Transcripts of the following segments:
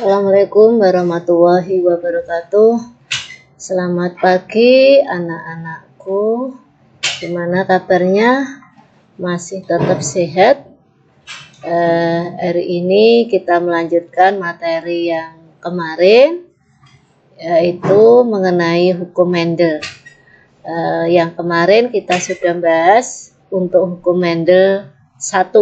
Assalamualaikum warahmatullahi wabarakatuh. Selamat pagi anak-anakku. Gimana kabarnya? Masih tetap sehat? Hari ini kita melanjutkan materi yang kemarin, yaitu mengenai hukum Mendel. Yang kemarin kita sudah bahas untuk hukum Mendel 1.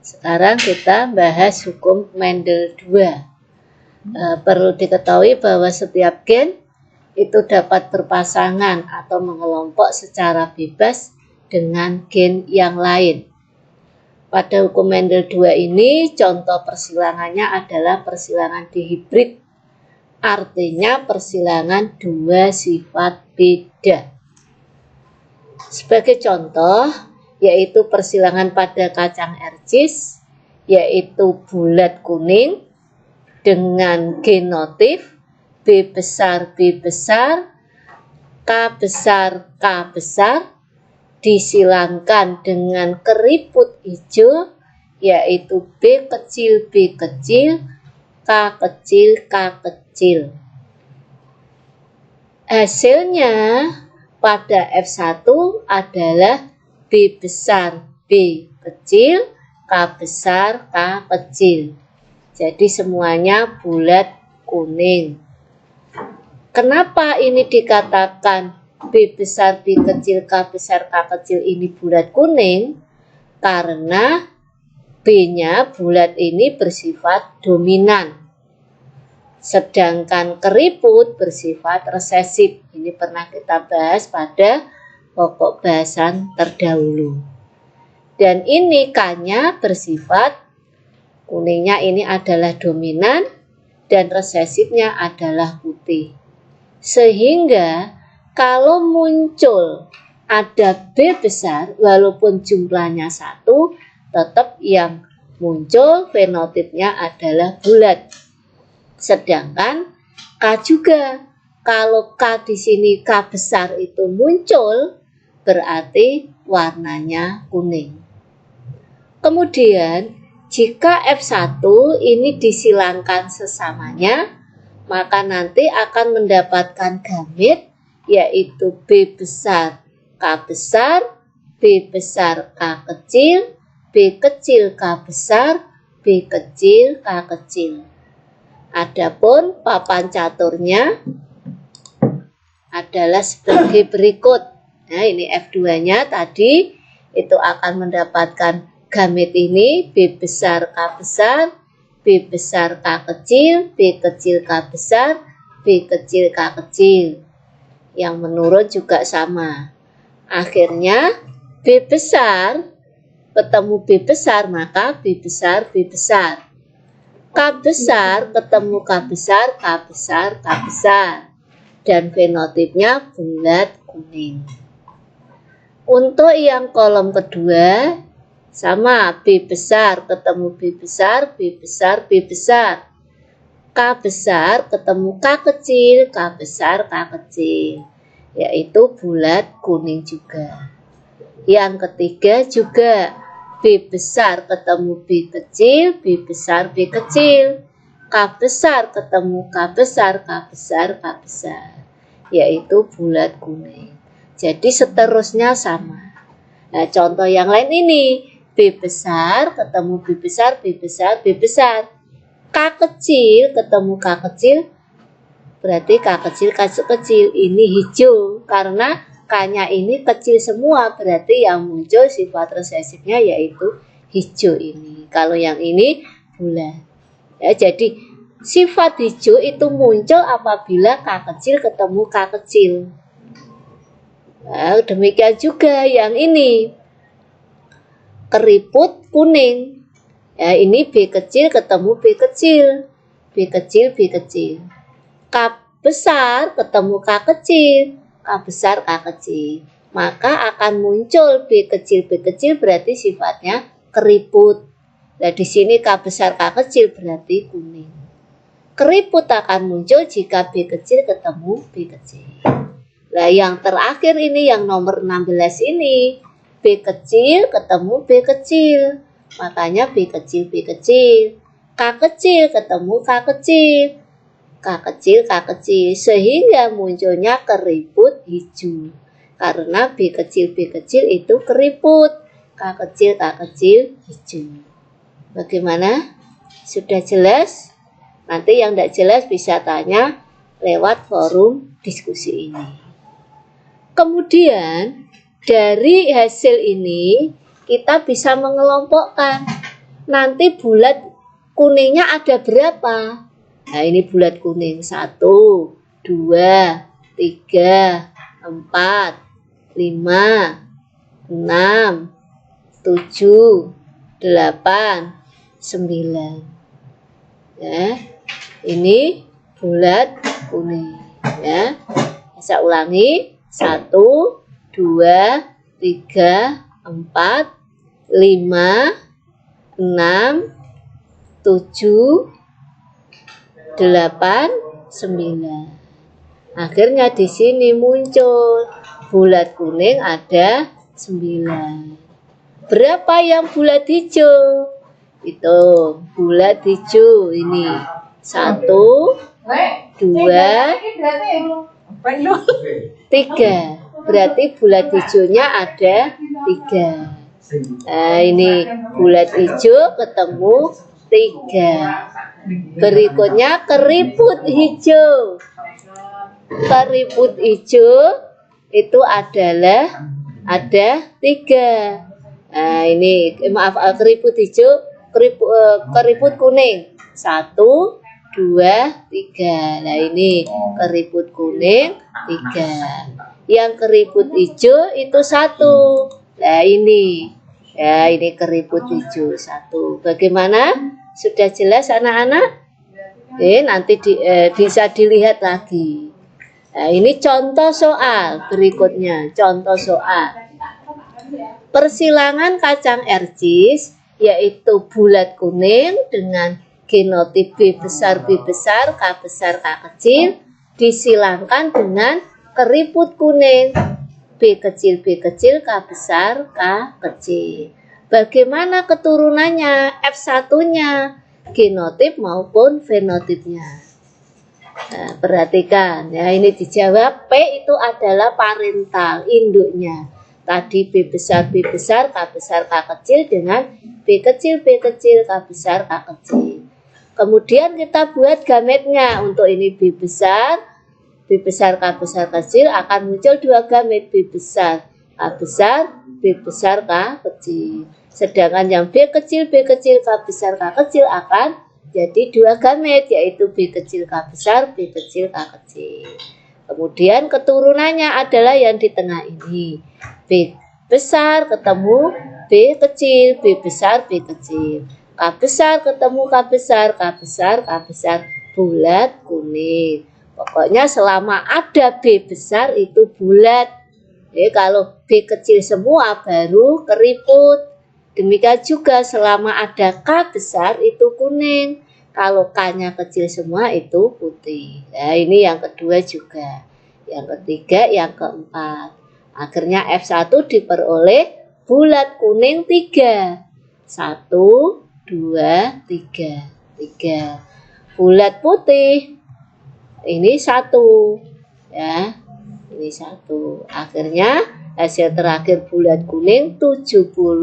Sekarang kita bahas hukum Mendel 2. Perlu diketahui bahwa setiap gen itu dapat berpasangan atau mengelompok secara bebas dengan gen yang lain. Pada hukum Mendel 2 ini contoh persilangannya adalah persilangan dihibrid. Artinya persilangan dua sifat beda. Sebagai contoh yaitu persilangan pada kacang ercis, yaitu bulat kuning dengan genotif B besar B besar, K besar K besar, disilangkan dengan keriput hijau, yaitu B kecil B kecil, K kecil K kecil. Hasilnya pada F1 adalah B besar B kecil, K besar K kecil. Jadi semuanya bulat kuning. Kenapa ini dikatakan B besar B kecil, K besar K kecil ini bulat kuning? Karena B-nya bulat ini bersifat dominan. Sedangkan keriput bersifat resesif. Ini pernah kita bahas pada pokok bahasan terdahulu. Dan ini K-nya bersifat kuningnya ini adalah dominan dan resesifnya adalah putih. Sehingga kalau muncul ada B besar walaupun jumlahnya 1, tetap yang muncul fenotipnya adalah bulat. Sedangkan K juga, kalau K di sini K besar itu muncul, berarti warnanya kuning. Kemudian jika F1 ini disilangkan sesamanya, maka nanti akan mendapatkan gamet, yaitu B besar K besar, B besar K kecil, B kecil K besar, B kecil K kecil. Adapun papan caturnya adalah sebagai berikut. Nah, ini F2-nya tadi itu akan mendapatkan gamet ini B besar K besar, B besar K kecil, B kecil K besar, B kecil K kecil. Yang menurun juga sama. Akhirnya B besar ketemu B besar, maka B besar B besar. K besar ketemu K besar, K besar K besar. Dan fenotipnya bulat kuning. Untuk yang kolom kedua sama, B besar ketemu B besar, B besar B besar. K besar ketemu K kecil, K besar K kecil. Yaitu bulat kuning juga. Yang ketiga juga B besar ketemu B kecil, B besar B kecil. K besar ketemu K besar, K besar K besar. Yaitu bulat kuning. Jadi seterusnya sama. Nah, contoh yang lain ini B besar ketemu B besar, B besar, B besar. K kecil ketemu K kecil, berarti K kecil, K kecil. Ini hijau, karena K-nya ini kecil semua, berarti yang muncul sifat resesifnya yaitu hijau ini. Kalau yang ini bulat. Ya, jadi sifat hijau itu muncul apabila K kecil ketemu K kecil. Nah, demikian juga yang ini. Keriput kuning. Ya, ini B kecil ketemu B kecil. B kecil B kecil. K besar ketemu K kecil. K besar K kecil. Maka akan muncul B kecil B kecil, berarti sifatnya keriput. Nah, di sini K besar K kecil berarti kuning. Keriput akan muncul jika B kecil ketemu B kecil. Nah, yang terakhir ini yang nomor 16 ini. B kecil ketemu B kecil. Makanya B kecil B kecil. K kecil ketemu K kecil. K kecil, sehingga munculnya keriput hijau. Karena B kecil itu keriput. K kecil hijau. Bagaimana? Sudah jelas? Nanti yang tidak jelas bisa tanya lewat forum diskusi ini. Kemudian dari hasil ini kita bisa mengelompokkan. Nanti bulat kuningnya ada berapa? Nah, ini bulat kuning 1, 2, 3, 4, 5, 6, 7, 8, 9. Ya. Ini bulat kuning, ya. Saya ulangi. 1, 2, 3, 4, 5, 6, 7, 8, 9. Akhirnya di sini muncul bulat kuning ada 9. Berapa yang bulat hijau? Itu bulat hijau ini 1, 2, 3. Berarti bulat hijaunya ada 3. Nah, ini bulat hijau ketemu 3. Berikutnya keriput hijau. Keriput hijau itu adalah ada 3. Nah, ini maaf, keriput hijau, keriput kuning 1, 2, 3. Nah, ini keriput kuning 3. Yang keriput hijau itu 1. Nah, ini. Ya, ini keriput hijau 1. Bagaimana? Sudah jelas anak-anak? Nanti bisa dilihat lagi. Nah, ini contoh soal berikutnya. Contoh soal. Persilangan kacang ercis yaitu bulat kuning dengan genotip B besar, K besar, K kecil disilangkan dengan keriput kuning B kecil, K besar, K kecil. Bagaimana keturunannya? F1-nya genotip maupun fenotipnya. Nah, perhatikan ya, ini dijawab. P itu adalah parental, induknya. Tadi B besar, K besar, K kecil dengan B kecil, K besar, K kecil. Kemudian kita buat gametnya. Untuk ini B besar, K besar kecil akan muncul 2 gamet, B besar, K besar, K kecil. Sedangkan yang B kecil, K besar, K kecil akan jadi 2 gamet, yaitu B kecil, K besar, K kecil. Kemudian keturunannya adalah yang di tengah ini. B besar ketemu B kecil, B besar, B kecil. K besar ketemu K besar, bulat kuning. Pokoknya selama ada B besar itu bulat. Kalau B kecil semua baru keriput. Demikian juga selama ada K besar itu kuning. Kalau K-nya kecil semua itu putih. Nah, ini yang kedua juga. Yang ketiga, yang keempat. Akhirnya F1 diperoleh bulat kuning 3. 1, 2, 3. Bulat putih ini 1. Ya. Ini 1. Akhirnya hasil terakhir bulat kuning 75%,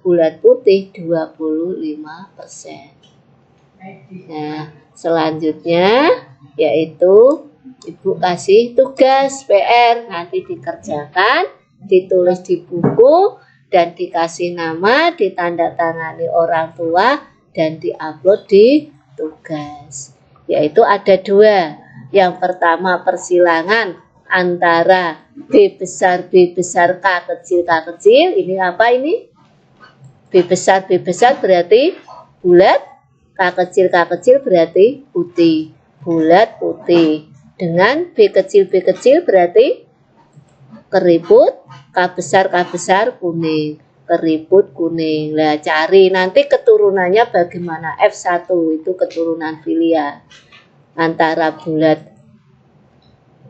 bulat putih 25%. Nah, selanjutnya yaitu Ibu kasih tugas PR, nanti dikerjakan, ditulis di buku, dan dikasih nama, ditandatangani orang tua, dan diupload di tugas. Yaitu ada 2. Yang pertama persilangan antara B besar, K kecil. Ini apa ini? B besar berarti bulat, K kecil berarti putih. Bulat putih. Dengan B kecil berarti keriput, K besar kuning. Keriput kuning. Nah, cari nanti keturunannya bagaimana. F1 itu keturunan filial. Antara bulat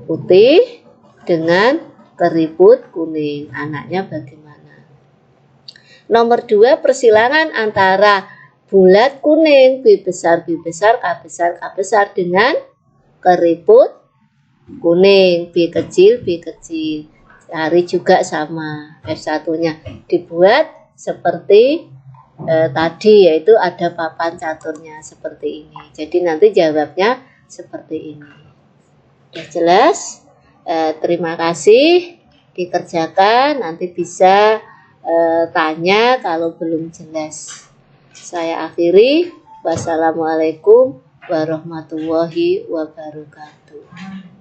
putih dengan keriput kuning. Anaknya bagaimana? Nomor 2, persilangan antara bulat kuning, B besar, K besar dengan keriput kuning, B kecil. Cari juga sama, F1-nya dibuat seperti tadi, yaitu ada papan caturnya seperti ini. Jadi nanti jawabnya seperti ini. Sudah jelas? Terima kasih, dikerjakan, nanti bisa tanya kalau belum jelas. Saya akhiri. Wassalamualaikum warahmatullahi wabarakatuh.